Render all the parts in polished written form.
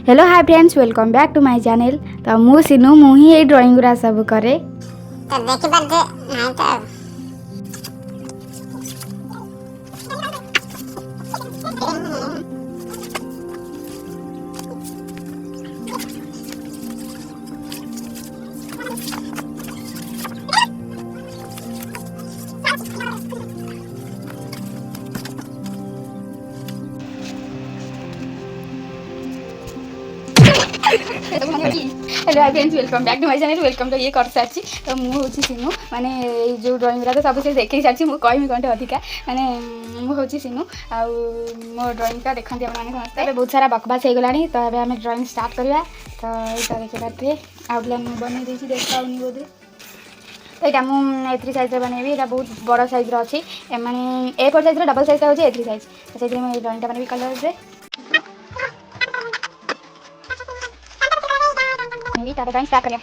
Hello hi friends welcome back to my channel. तो मु सिनु मु ही ए ड्राइंग गुरा सब करे तो देखि पारते नहीं तो hello hi friends welcome back to my channel. Welcome तो ये कर सारी तो मुझे सिनु माने जो ड्राइंग गुरा तो सब से देख सारी मुझे कहमी कौन अधिका माने मुझे सिनु आउ मो ड्राइंग का देखते आपने समस्ते बहुत सारा बकवास हो गला तो अब आम ड्राइंग स्टार्ट करवा। तो यहाँ देखिए पारे आउटलाइन बनई देती देखा बोधे। तो यहाँ मुझे साइज बनैबी यहाँ बहुत बड़ साइज अच्छी माने ए4 साइज डबल साइज हो ए3 साइज तो से मुझे ड्राइंग बनैबी कलर से ड्राइंग स्टार्ट करें।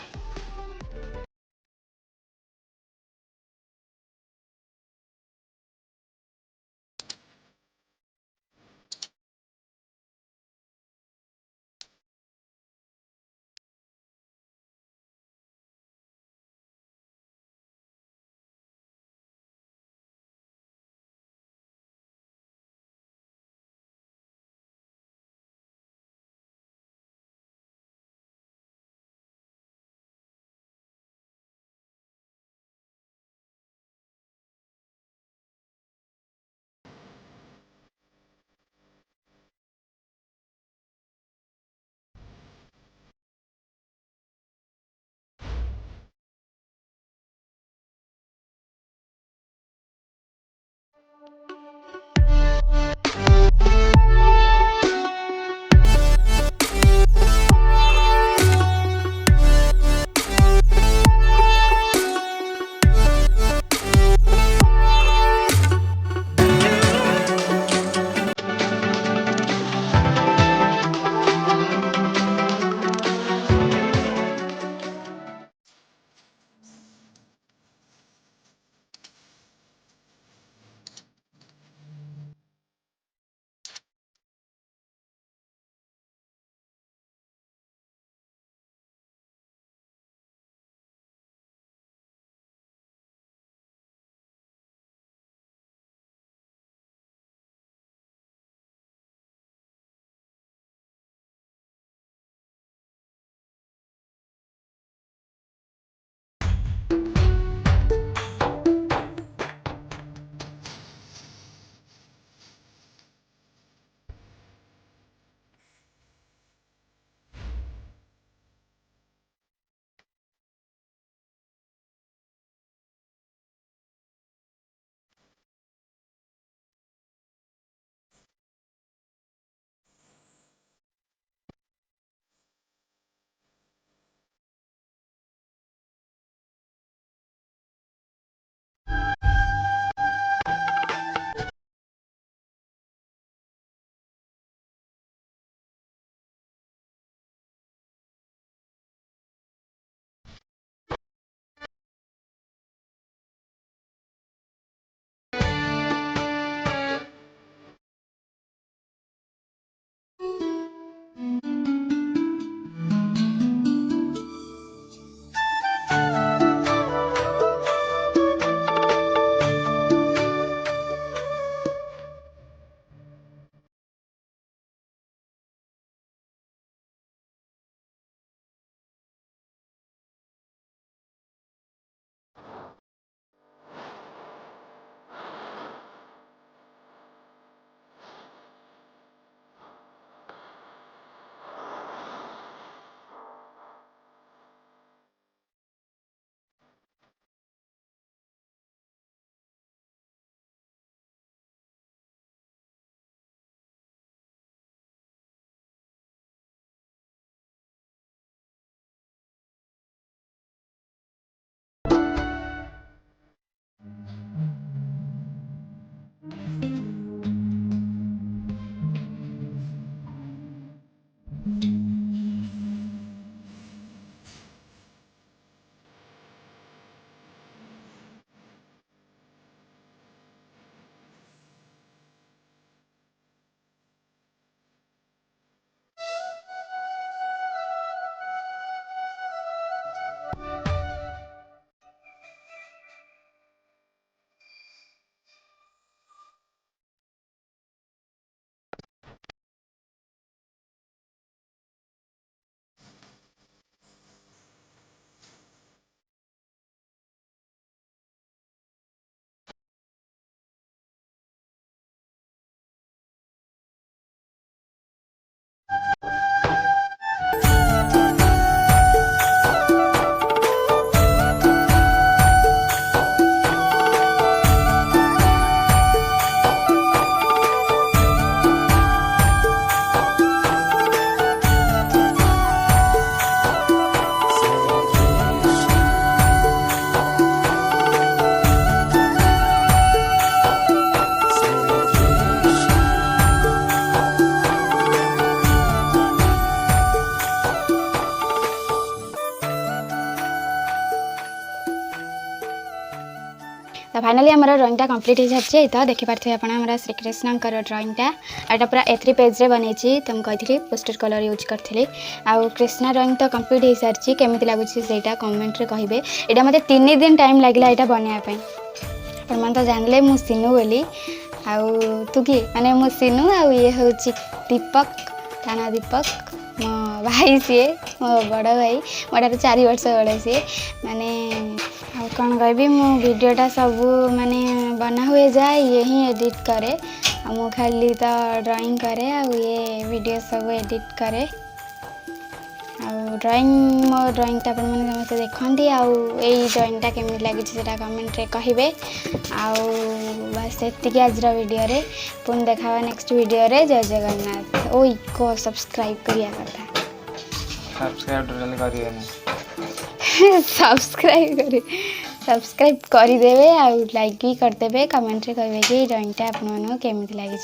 फाइनाली आम ड्रॉइंगटा कंप्लीट हो सारी तो देखिपे आप श्रीकृष्ण ड्रॉइंगटा एटा पूरा A3 पेज रे बनई तो मुझे कही पोस्टर कलर यूज करी आउ कृष्णा ड्रॉइंग तो कंप्लीट हो सारी केमी लगुच से कमेंट रे कहे यहाँ मत 3 दिन टाइम लगे यहाँ बनवाई आप तो जानले मु सिनु बोली आउ तू कि माने मु सिनु आउ ये हूँ दीपक ताना दीपक मो भाई सी मो बड़ भाई मोटार 4 वर्ष बड़ सी माने आ कौन कहबी मो वीडियोटा सब माने बना हुए जाए ये ही एडिट करे मु खाली तो ड्राइंग करे आ ये वीडियो सब एडिट करे ड्रॉइंग मो ड्रॉइंगटा आप समस्त देखती आई ड्रॉइंगटा केमी लगी कमेंट रे कहे आउ बस एतिक आज वीडियो रे पुणी देखा नेक्स्ट वीडियो रे जय जगन्नाथ ओई को सब्सक्राइब करिया कथा सब्सक्राइब करदेवे आ लाइक भी करदेवे कमेंट रे कहे कि ड्रॉइंगटा आपको केमी लगी।